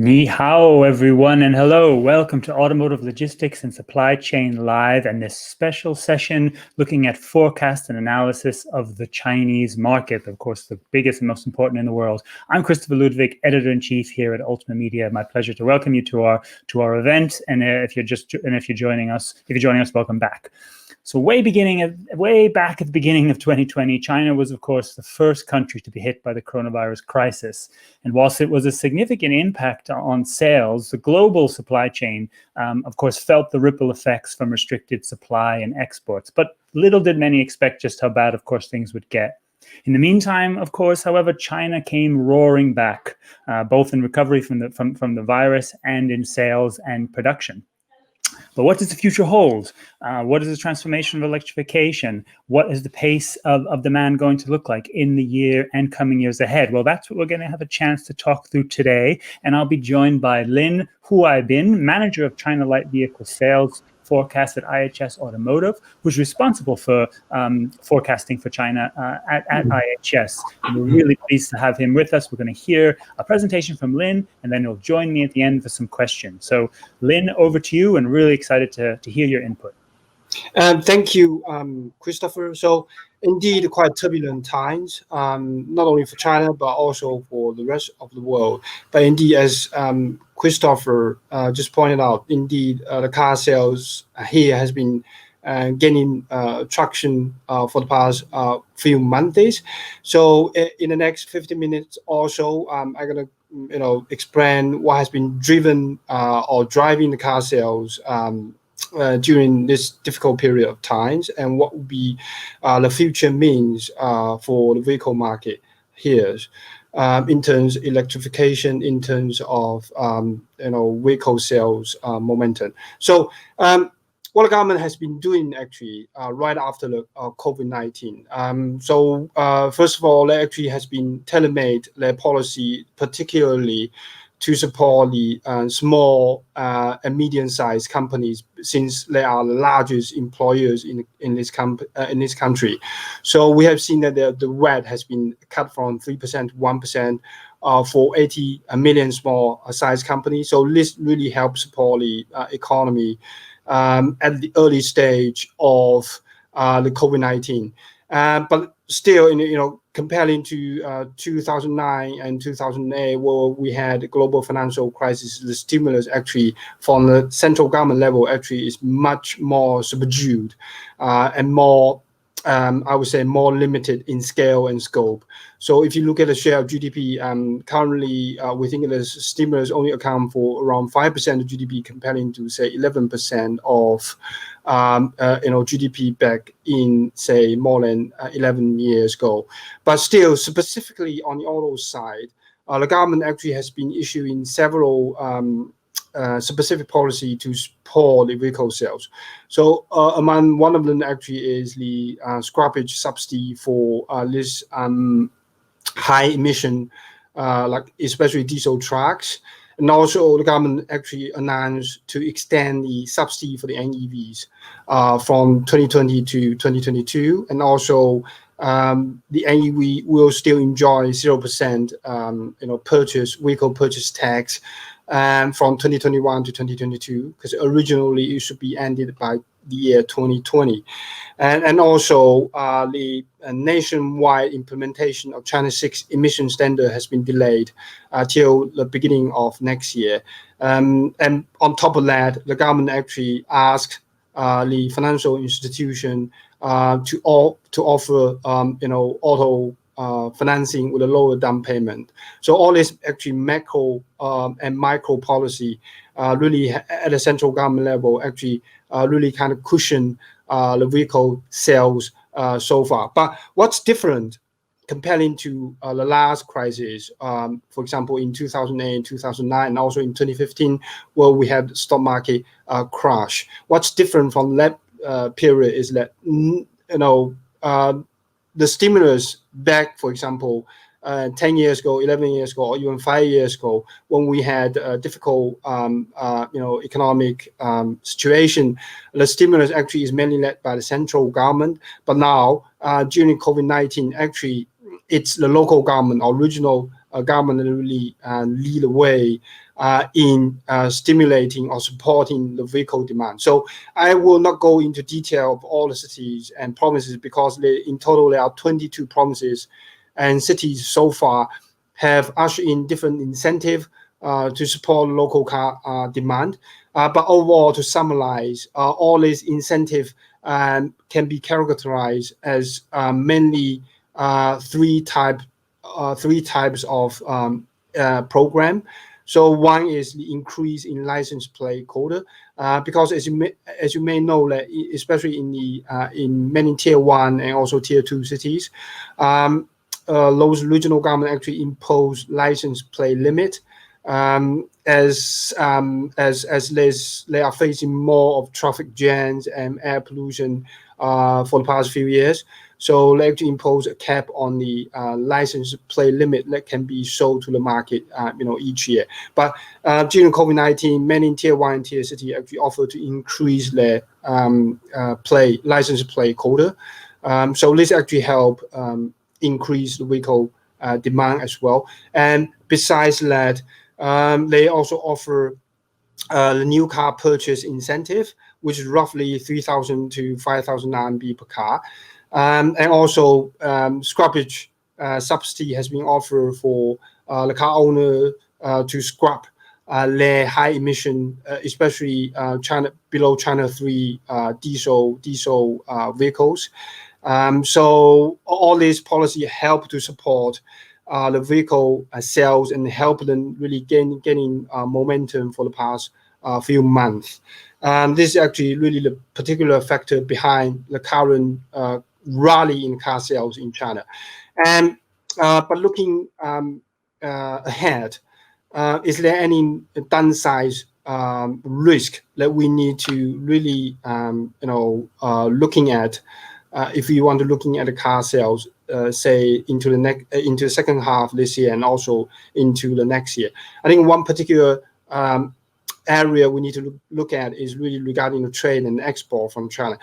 Ni hao, everyone, and hello. Welcome to Automotive Logistics and Supply Chain Live and this special session looking at forecast and analysis of the Chinese market, of course, the biggest and most important in the world. I'm Christopher Ludwig, Editor-in-Chief here at Ultima Media. My pleasure to welcome you to our event. And if you're joining us, welcome back. So way back at the beginning of 2020, China was, of course, the first country to be hit by the coronavirus crisis. And whilst it was a significant impact on sales, the global supply chain, of course, felt the ripple effects from restricted supply and exports. But little did many expect just how bad, of course, things would get. In the meantime, of course, however, China came roaring back, both in recovery from the virus and in sales and production. But what does the future hold? What is the transformation of electrification? What is the pace of demand going to look like in the year and coming years ahead? Well, that's what we're going to have a chance to talk through today. And I'll be joined by Lin Huaibin, Manager of China Light Vehicle Sales Forecast at IHS Automotive, who's responsible for forecasting for China at IHS. And we're really pleased to have him with us. We're going to hear a presentation from Lin, and then he'll join me at the end for some questions. So Lin, over to you, and really excited to hear your input. Thank you, Christopher. So indeed, quite turbulent times, not only for China, but also for the rest of the world. But indeed, as Christopher just pointed out, indeed, the car sales here has been gaining traction for the past few months. So in the next 50 minutes or so, I'm going to explain what has been driven or driving the car sales during this difficult period of times, and what would be the future means for the vehicle market here, in terms of electrification, in terms of vehicle sales momentum. So what the government has been doing actually right after the COVID-19. So first of all, they actually has been tailor-made their policy, particularly to support the small and medium-sized companies, since they are the largest employers in this country. So we have seen that the VAT has been cut from 3% to 1% for 80 million small-sized companies. So this really helps support the economy at the early stage of the COVID-19. But still, comparing to 2009 and 2008, where we had a global financial crisis, the stimulus actually from the central government level actually is much more subdued and more, I would say, more limited in scale and scope. So if you look at the share of GDP, currently we think the stimulus only account for around 5% of GDP, comparing to say 11% of GDP back in say more than 11 years ago. But still, specifically on the auto side, the government actually has been issuing several specific policy to support the vehicle sales. So among one of them actually is the scrappage subsidy for this high emission, like especially diesel trucks. And also the government actually announced to extend the subsidy for the NEVs from 2020 to 2022. And also the NEV will still enjoy 0% vehicle purchase tax from 2021 to 2022, because originally it should be ended by the year 2020. And also the nationwide implementation of China's 6 emission standard has been delayed till the beginning of next year. And on top of that, the government actually asked the financial institution to offer auto financing with a lower down payment. So all this actually macro and micro policy really at the central government level actually really kind of cushion the vehicle sales so far. But what's different comparing to the last crisis, for example, in 2008, 2009, and also in 2015, where we had the stock market crash. What's different from that period is that the stimulus back, for example, 10 years ago, 11 years ago, or even 5 years ago, when we had a difficult, economic situation, the stimulus actually is mainly led by the central government. But now, during COVID-19, actually, it's the local government or regional government really lead the way in stimulating or supporting the vehicle demand. So I will not go into detail of all the cities and provinces because in total there are 22 provinces and cities so far have ushered in different incentive to support local car demand. But overall, to summarize, all these incentive can be characterized as mainly three types of program. So one is the increase in license plate quota, because as you may know, that especially in many tier 1 and also tier 2 cities, those regional government actually impose license plate limit, as they are facing more of traffic jams and air pollution for the past few years. So they actually impose a cap on the license plate limit that can be sold to the market, each year. But during COVID-19, many tier 1 and tier city actually offer to increase their license plate quota. So this actually help increase the vehicle demand as well. And besides that, they also offer the new car purchase incentive, which is roughly 3,000 to 5,000 RMB per car. And also scrappage subsidy has been offered for the car owner to scrap their high emission, especially below China 3 diesel vehicles. So all these policies help to support the vehicle sales and help them really gaining momentum for the past few months. This is actually really the particular factor behind the current rally in car sales in China. And but looking ahead, is there any downside risk that we need to really looking at if you want to looking at the car sales, say into the second half this year and also into the next year? I think one particular area we need to look at is really regarding the trade and export from China.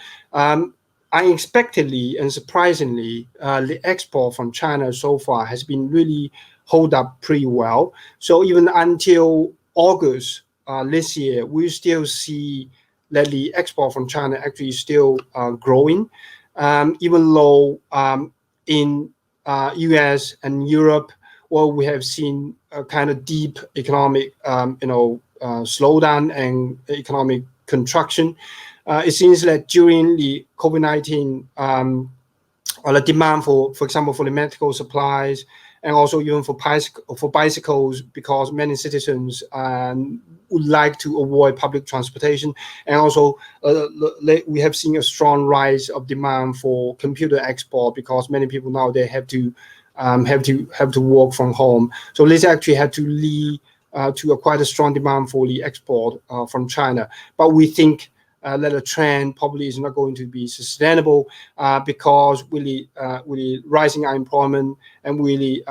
Unexpectedly and surprisingly, the export from China so far has been really hold up pretty well. So even until August this year, we still see that the export from China actually is still growing, even though in US and Europe, well, we have seen a kind of deep economic slowdown and economic contraction. It seems that during the COVID-19, the demand for example, for the medical supplies and also even for bicycles, because many citizens would like to avoid public transportation, and also we have seen a strong rise of demand for computer export because many people now they have to work from home. So this actually had to lead to quite a strong demand for the export from China. But we think that the trend probably is not going to be sustainable because really rising unemployment and really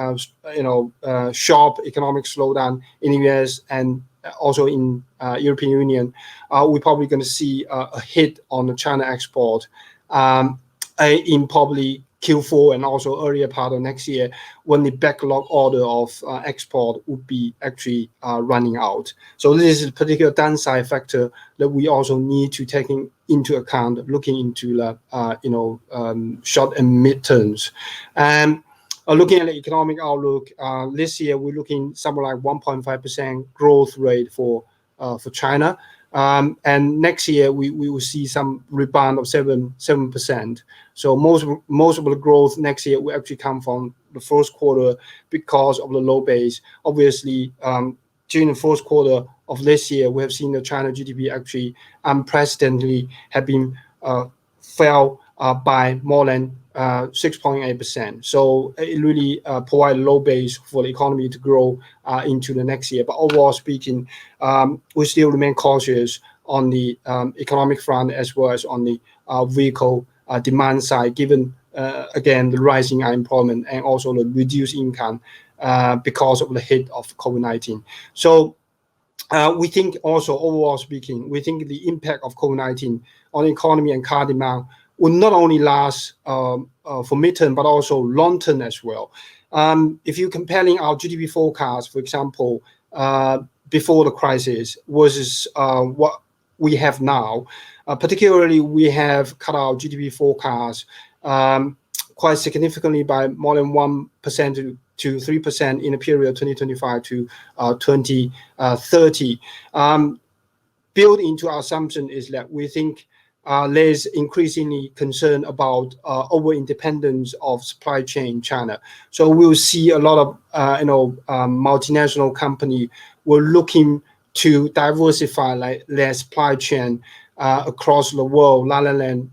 sharp economic slowdown in the US and also in European Union. We're probably going to see a hit on the China export in probably Q4 and also earlier part of next year, when the backlog order of export would be actually running out. So this is a particular downside factor that we also need to take into account, looking into the short and mid terms. And looking at the economic outlook, this year we're looking somewhere like 1.5% growth rate for China. And next year we will see some rebound of 7%. So most of the growth next year will actually come from the first quarter because of the low base. Obviously, during the first quarter of this year, we have seen the China GDP actually unprecedentedly have been fell by more than 6.8%. So it really provides a low base for the economy to grow into the next year. But overall speaking, we still remain cautious on the economic front as well as on the vehicle demand side, given again the rising unemployment and also the reduced income because of the hit of COVID-19. So we think also, overall speaking, we think the impact of COVID-19 on the economy and car demand will not only last for midterm, but also long term as well. if you're comparing our GDP forecast, for example, before the crisis versus what we have now, particularly we have cut our GDP forecast quite significantly by more than 1% to 3% in the period 2025 to 2030. Built into our assumption is that we think there's increasingly concern about over-independence of supply chain in China. So we'll see a lot of multinational company were looking to diversify their supply chain across the world rather than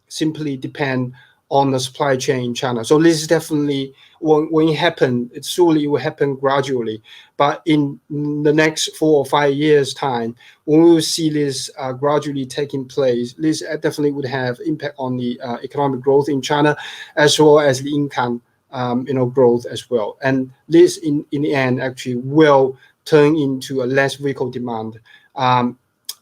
simply depend on the supply chain in China. So this is definitely when it happens, it surely will happen gradually. But in the next 4 or 5 years' time, when we will see this gradually taking place, this definitely would have impact on the economic growth in China, as well as the income growth as well. And this, in the end, actually will turn into a less vehicle demand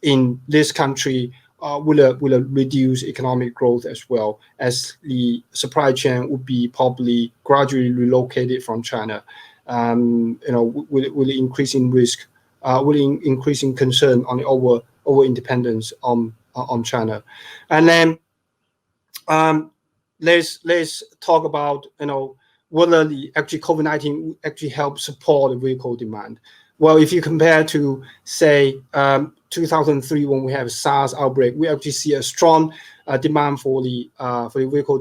in this country. Will reduce economic growth as well, as the supply chain would be probably gradually relocated from China. Will increasing risk, will increasing concern on the over independence on China. And then let's talk about whether the actually COVID-19 actually help support the vehicle demand. Well, if you compare to say 2003 when we have SARS outbreak, we actually see a strong demand for the vehicle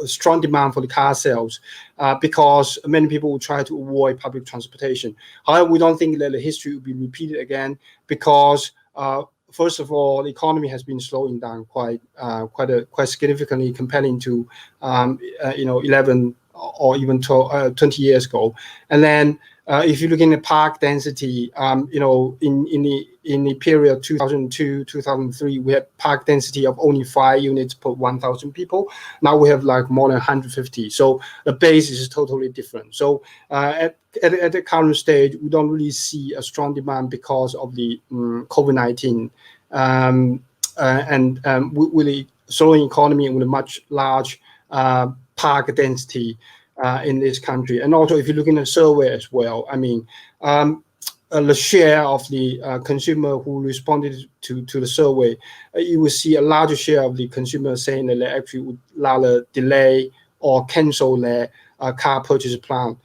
strong demand for the car sales because many people will try to avoid public transportation. However, we don't think that the history will be repeated again because first of all, the economy has been slowing down quite significantly comparing to 11 or even 20 years ago, and then. If you look in the park density, in the period 2002-2003, we had park density of only 5 units per 1,000 people. Now we have like more than 150. So the base is totally different. So at the current stage, we don't really see a strong demand because of the COVID-19 and with the slowing economy and with a much large park density. In this country, and also if you look in the survey as well, I mean, the share of the consumer who responded to the survey, you will see a larger share of the consumers saying that they actually would rather delay or cancel their car purchase plan,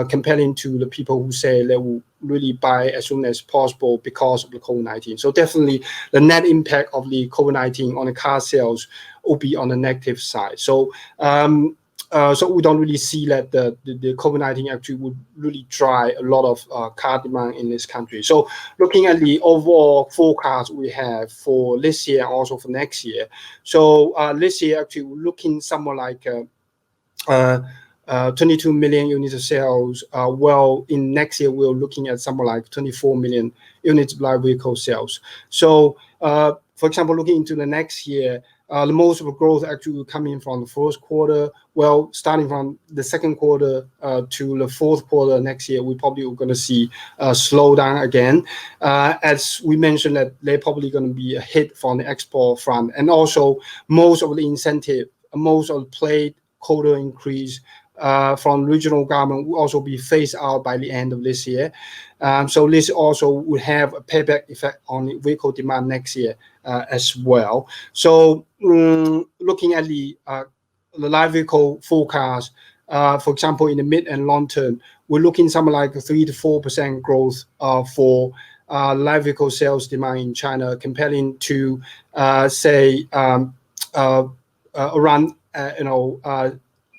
comparing to the people who say they will really buy as soon as possible because of the COVID-19. So definitely the net impact of the COVID-19 on the car sales will be on the negative side. So so we don't really see that the COVID-19 actually would really drive a lot of car demand in this country. So looking at the overall forecast we have for this year and also for next year. So this year actually we're looking somewhere like 22 million units of sales. Well, in next year we're looking at somewhere like 24 million units of light vehicle sales. So for example, looking into the next year, the most of the growth actually will come in from the first quarter. Well, starting from the second quarter to the fourth quarter next year, we probably are going to see a slowdown again. As we mentioned, that they're probably going to be a hit from the export front, and also most of the incentive, most of the plate quota increase from regional government will also be phased out by the end of this year. So this also will have a payback effect on the vehicle demand next year as well. So looking at the light vehicle forecast, for example, in the mid and long term, we're looking something like 3 to 4% growth for light vehicle sales demand in China, comparing to say around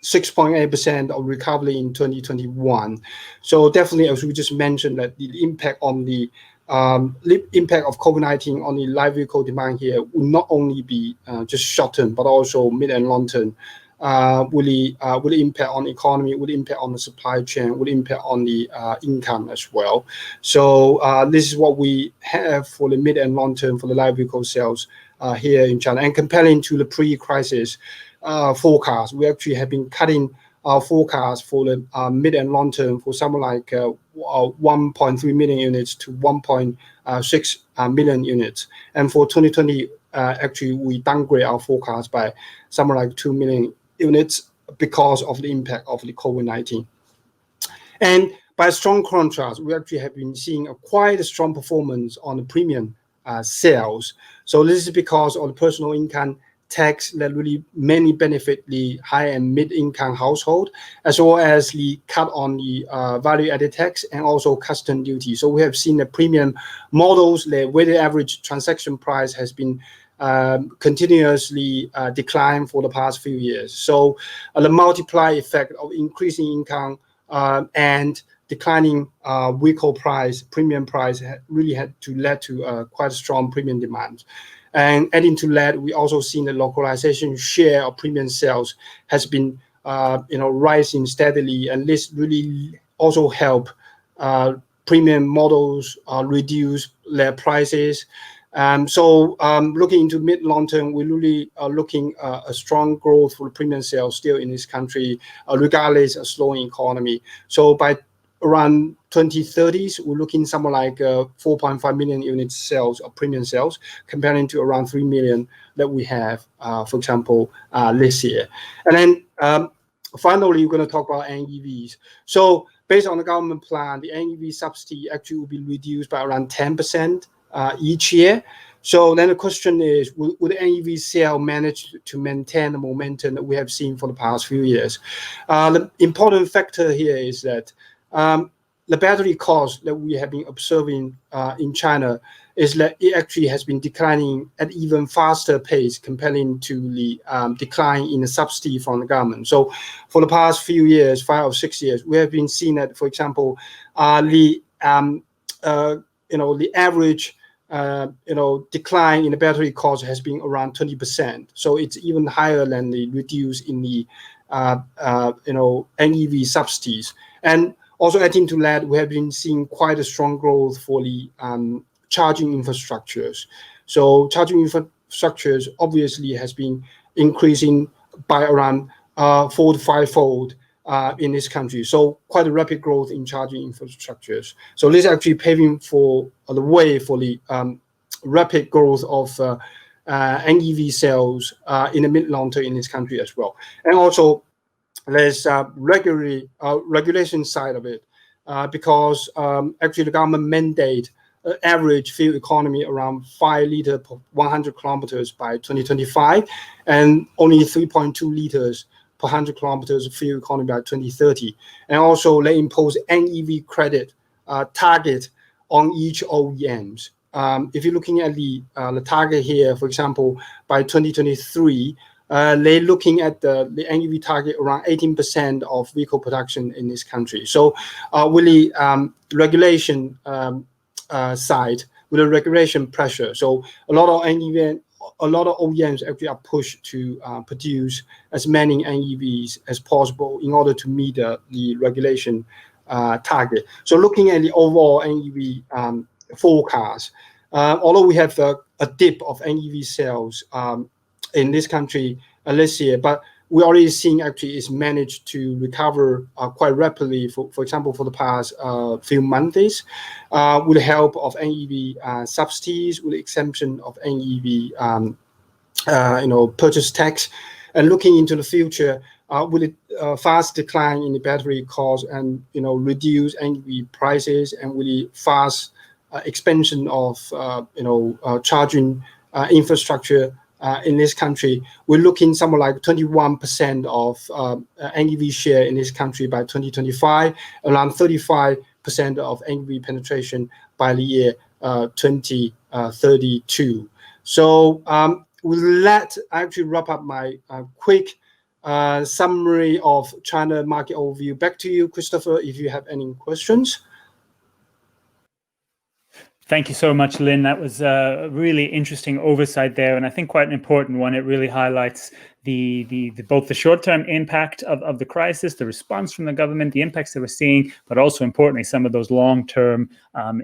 6.8% of recovery in 2021. So definitely, as we just mentioned, that the impact on the impact of COVID-19 on the light vehicle demand here will not only be just short term, but also mid and long term. Will impact on the economy, will impact on the supply chain, will impact on the income as well. So this is what we have for the mid and long term for the light vehicle sales here in China. And comparing to the pre-crisis forecast, we actually have been cutting our forecast for the mid and long term for something like 1.3 million units to 1.6 million units. And for 2020, actually, we downgrade our forecast by somewhere like 2 million units because of the impact of the COVID-19. And by strong contrast, we actually have been seeing quite a strong performance on the premium sales. So this is because of the personal income tax that really mainly benefit the high and mid-income household, as well as the cut on the value-added tax and also custom duty. So we have seen the premium models, the weighted average transaction price has been continuously decline for the past few years. So the multiply effect of increasing income and declining vehicle price, premium price really had to lead to quite a strong premium demand. And adding to that, we also seen the localization share of premium sales has been rising steadily, and this really also help premium models reduce their prices. So looking into mid-long term, we really are looking a strong growth for premium sales still in this country, regardless of slowing economy. So by around 2030s, we're looking somewhere like 4.5 million unit sales of premium sales, comparing to around 3 million that we have, for example, this year. And then finally, we're going to talk about NEVs. So based on the government plan, the NEV subsidy actually will be reduced by around 10% each year. So then the question is, will the NEV sale manage to maintain the momentum that we have seen for the past few years? The important factor here is that the battery cost that we have been observing in China is that it actually has been declining at even faster pace comparing to the decline in the subsidy from the government. So for the past few years, 5 or 6 years, we have been seeing that, for example, the average decline in the battery cost has been around 20%. So it's even higher than the reduce in the NEV subsidies. And also adding to that, we have been seeing quite a strong growth for the charging infrastructures. So charging infrastructures obviously has been increasing by around 4 to 5-fold in this country. So quite a rapid growth in charging infrastructures. So this is actually paving for the way for the rapid growth of NEV sales in the mid-long term in this country as well. And also there's regulation side of it, because actually the government mandate average fuel economy around 5 liters per 100 kilometers by 2025, and only 3.2 liters per 100 kilometers of fuel economy by 2030. And also they impose NEV credit target on each OEMs. If you're looking at the target here, for example, by 2023, they're looking at the NEV target around 18% of vehicle production in this country. So with the regulation side, with the regulation pressure, so a lot of OEMs actually are pushed to produce as many NEVs as possible in order to meet the regulation target. So looking at the overall NEV forecast, although we have a dip of NEV sales in this country this year, but we're already seeing actually it's managed to recover quite rapidly, for example, for the past few months, with the help of NEV subsidies, with the exemption of NEV purchase tax. And looking into the future, with a fast decline in the battery cost and reduce NEV prices, and with the fast expansion of charging infrastructure in this country, we're looking somewhere like 21% of NEV share in this country by 2025, around 35% of NEV penetration by the year 2032. So with that, I actually wrap up my quick summary of China market overview. Back to you, Christopher, if you have any questions. Thank you so much, Lin. That was a really interesting oversight there, and I think quite an important one. It really highlights both the short-term impact of the crisis, the response from the government, the impacts that we're seeing, but also importantly, some of those long-term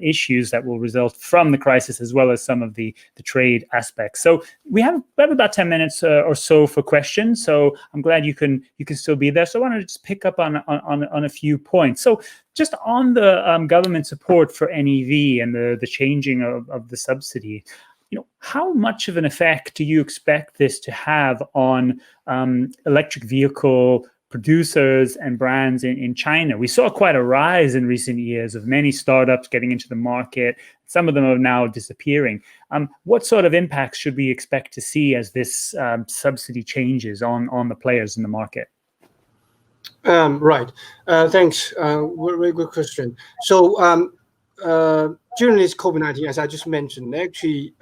issues that will result from the crisis, as well as some of the trade aspects. So we have about 10 minutes or so for questions. So I'm glad you can still be there. So I want to just pick up on a few points. So just on the government support for NEV and the changing of the subsidy, how much of an effect do you expect this to have on electric vehicle producers and brands in China. We saw quite a rise in recent years of many startups getting into the market. Some of them are now disappearing. What sort of impacts should we expect to see as this subsidy changes on the players in the market? Right. Thanks. Very good question. So during this COVID-19, as I just mentioned, they actually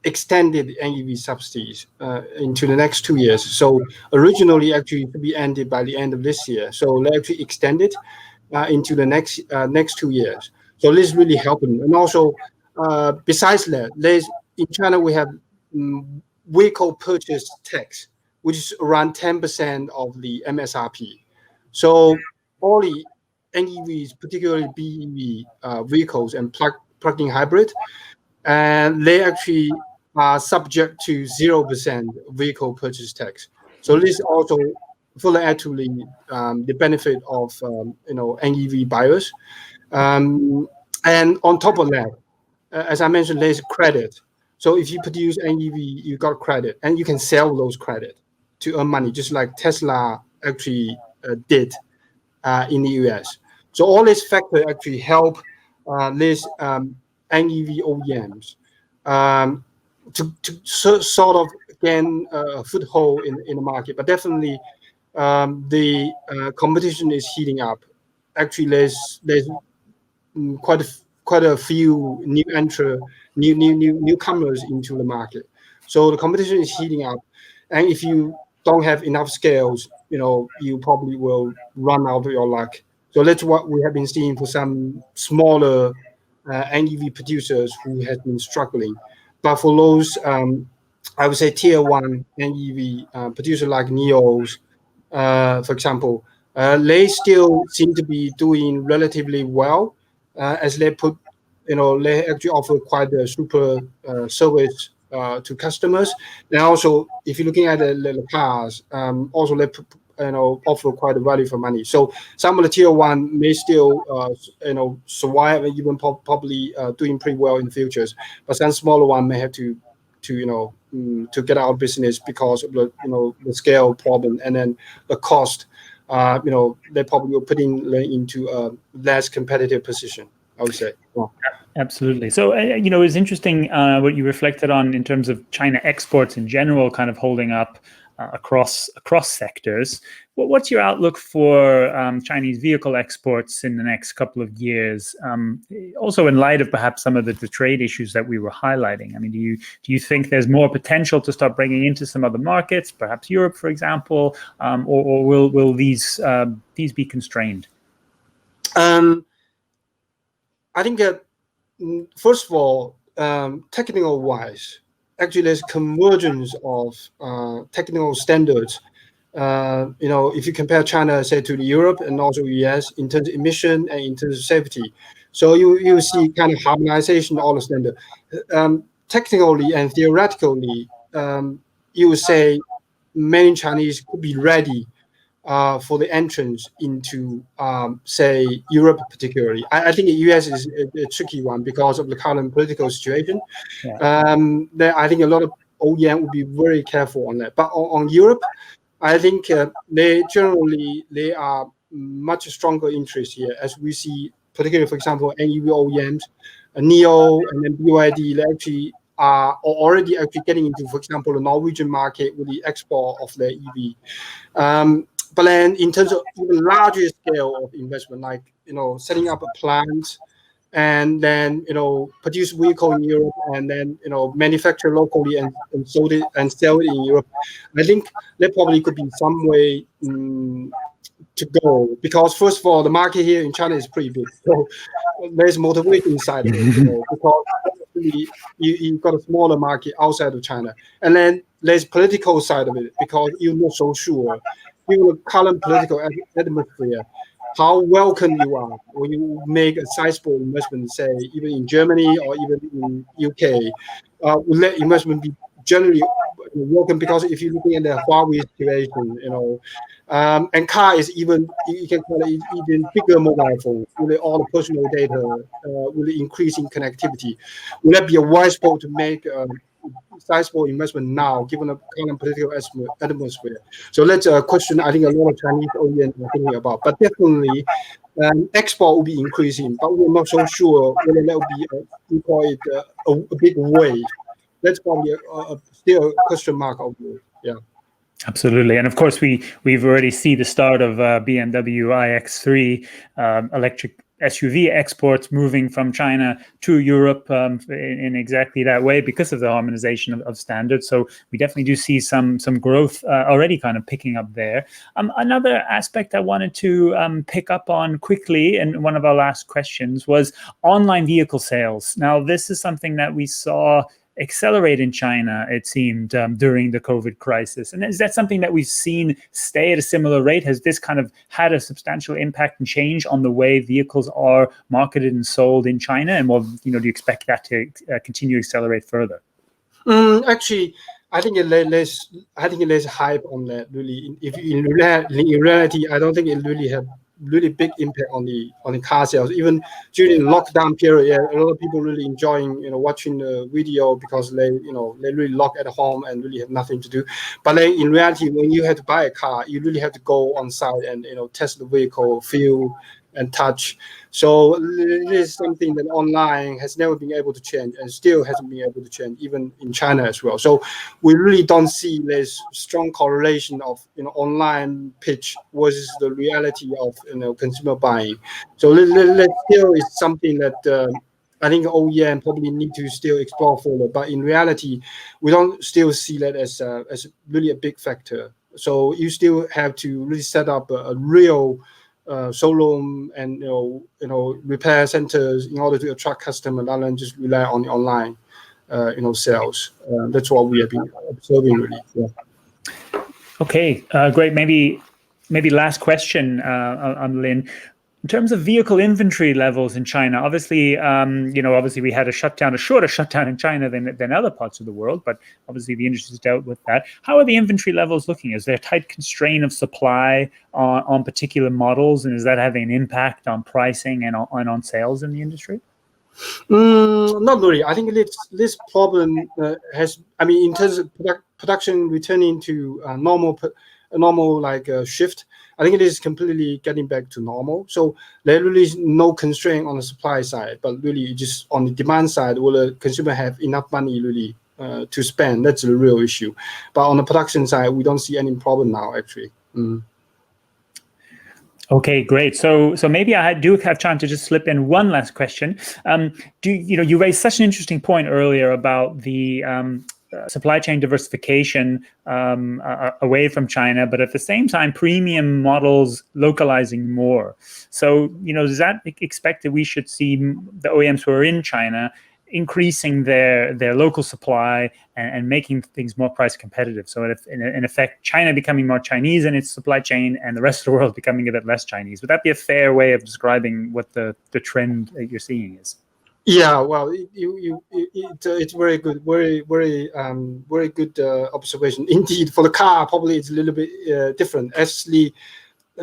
extended NEV subsidies into the next 2 years. So originally, actually, to be ended by the end of this year. So they actually extended into the next 2 years. So this is really helping. And also, besides that, in China we have vehicle purchase tax, which is around 10% of the MSRP. So all the NEVs, particularly BEV vehicles and plug-in hybrid, and they actually are subject to 0% vehicle purchase tax. So this also fully add to the benefit of NEV buyers. And on top of that, as I mentioned, there's credit. So if you produce NEV, you got credit, and you can sell those credit to earn money, just like Tesla actually did in the US. So all these factors actually help these NEV OEMs to sort of gain a foothold in the market. But definitely the competition is heating up. Actually, there's quite a few newcomers into the market. So the competition is heating up, and if you don't have enough scales, you probably will run out of your luck. So that's what we have been seeing for some smaller NEV producers who have been struggling. But for those, I would say tier one NEV producer like NIOs, for example, they still seem to be doing relatively well, as they they actually offer quite a super service to customers. And also, if you're looking at the cars, also they offer quite a value for money. So some of the tier one may still survive and even probably doing pretty well in the futures, but some smaller one may have to get out of business because of the scale problem, and then the cost. They probably will put into a less competitive position, I would say. Well, absolutely. So, it's interesting what you reflected on in terms of China exports in general, kind of holding up across sectors. What's your outlook for Chinese vehicle exports in the next couple of years? Also, in light of perhaps some of the trade issues that we were highlighting. I mean, do you think there's more potential to start bringing into some other markets, perhaps Europe, for example, or will these be constrained? I think that first of all, technical wise, actually there's convergence of technical standards. If you compare China, say, to the Europe and also US in terms of emission and in terms of safety, so you see kind of harmonization of all the standards. Technically and theoretically, you would say many Chinese could be ready for the entrance into, say, Europe particularly. I think the US is a tricky one because of the current political situation. Yeah. I think a lot of OEM would be very careful on that. But on Europe, I think they are much stronger interest here, as we see, particularly, for example, NEV OEMs, NIO and then BYD, they actually are already actually getting into, for example, the Norwegian market with the export of their EV. But then in terms of even larger scale of investment, like, setting up a plant and then, produce vehicle in Europe and then, manufacture locally and sell it in Europe, I think there probably could be some way to go. Because first of all, the market here in China is pretty big. So there's motivation inside of it, because you've got a smaller market outside of China. And then there's political side of it, because you're not so sure. Given the current political atmosphere, how welcome you are when you make a sizable investment, say, even in Germany or even in UK, will that investment be generally welcome? Because if you're looking at the Huawei situation, and car is even, you can call it even bigger mobile phone with all the personal data, with the increasing connectivity. Will that be a wise spot to make sizable investment now, given the current political atmosphere. So that's a question I think a lot of Chinese OEMs are thinking about. But definitely, export will be increasing, but we're not so sure whether that will be a big wave. That's probably still a question mark of the, yeah. Absolutely, and of course we've already see the start of BMW iX3 electric SUV exports moving from China to Europe in exactly that way because of the harmonization of standards. So we definitely do see some growth already kind of picking up there. Another aspect I wanted to pick up on quickly, and one of our last questions was online vehicle sales. Now this is something that we saw accelerate in China, it seemed, during the COVID crisis. And is that something that we've seen stay at a similar rate? Has this kind of had a substantial impact and change on the way vehicles are marketed and sold in China? And do you expect that to continue to accelerate further? Actually, I think there's hype on that. Really, if in reality, I don't think it really have really big impact on the car sales. Even during the lockdown period, yeah, a lot of people really enjoying watching the video because they really lock at home and really have nothing to do. But in reality, when you have to buy a car, you really have to go on site and test the vehicle, feel and touch. So it is something that online has never been able to change and still hasn't been able to change, even in China as well. So we really don't see this strong correlation of online pitch versus the reality of consumer buying. So that still is something that I think OEM probably need to still explore further. But in reality, we don't still see that as really a big factor. So you still have to really set up a real showroom and repair centers in order to attract customers rather than just rely on the online sales. That's what we have been observing really. Yeah. Okay, great. Maybe last question on Lin. In terms of vehicle inventory levels in China, obviously, obviously we had a shorter shutdown in China than other parts of the world, but obviously the industry's dealt with that. How are the inventory levels looking? Is there a tight constraint of supply on particular models, and is that having an impact on pricing and on sales in the industry? Not really. I think this problem in terms of production returning to a normal shift, I think it is completely getting back to normal. So there really is no constraint on the supply side, but really just on the demand side, will the consumer have enough money really to spend? That's the real issue. But on the production side, we don't see any problem now, actually. Okay, great. So maybe I do have time to just slip in one last question. You raised such an interesting point earlier about the supply chain diversification away from China, but at the same time, premium models localizing more. So, does that expect that we should see the OEMs who are in China increasing their local supply and making things more price competitive? So in effect, China becoming more Chinese in its supply chain and the rest of the world becoming a bit less Chinese. Would that be a fair way of describing what the trend that you're seeing is? Yeah, well, it's very good, very good observation. Indeed, for the car, probably it's a little bit different. Actually,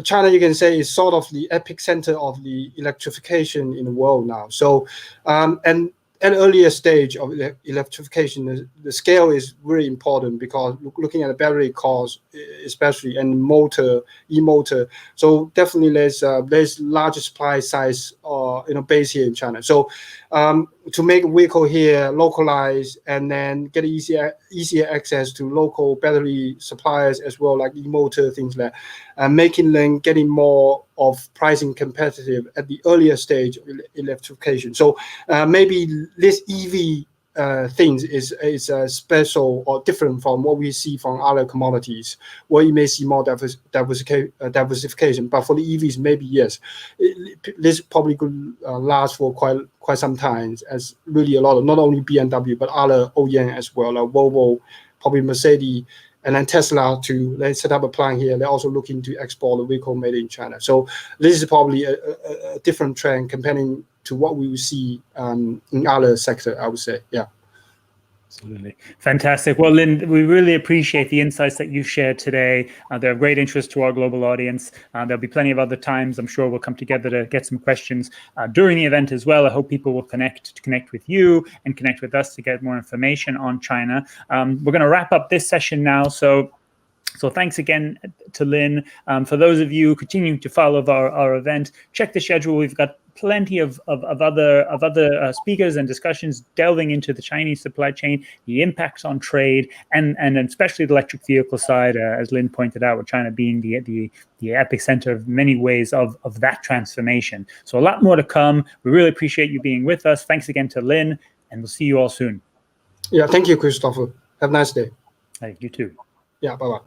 China, you can say, is sort of the epicenter of the electrification in the world now. So, and at an earlier stage of electrification, the scale is really important because looking at the battery cost, especially, and e-motor. So definitely there's larger supply size base here in China. So to make a vehicle here localized and then get easier access to local battery suppliers as well, like e-motor, things like that, making them getting more of pricing competitive at the earlier stage of electrification. So maybe this EV things is special or different from what we see from other commodities, where you may see more diversification. But for the EVs, maybe yes, this probably could last for quite some time, as really a lot of not only BMW but other OEM as well, like Volvo, probably Mercedes, and then Tesla too. They set up a plant here. They're also looking to export the vehicle made in China. So this is probably a different trend comparing to what we will see in other sector, I would say. Yeah. Absolutely. Fantastic. Well, Lin, we really appreciate the insights that you shared today. They're of great interest to our global audience. There'll be plenty of other times. I'm sure we'll come together to get some questions during the event as well. I hope people will connect with you and connect with us to get more information on China. We're going to wrap up this session now. So thanks again to Lin. For those of you continuing to follow our event, check the schedule. We've got plenty of other speakers and discussions delving into the Chinese supply chain, the impacts on trade, and especially the electric vehicle side, as Lin pointed out, with China being the epicenter of many ways of that transformation. So a lot more to come. We really appreciate you being with us. Thanks again to Lin, and we'll see you all soon. Yeah, thank you, Christopher. Have a nice day. You too. Yeah, bye-bye.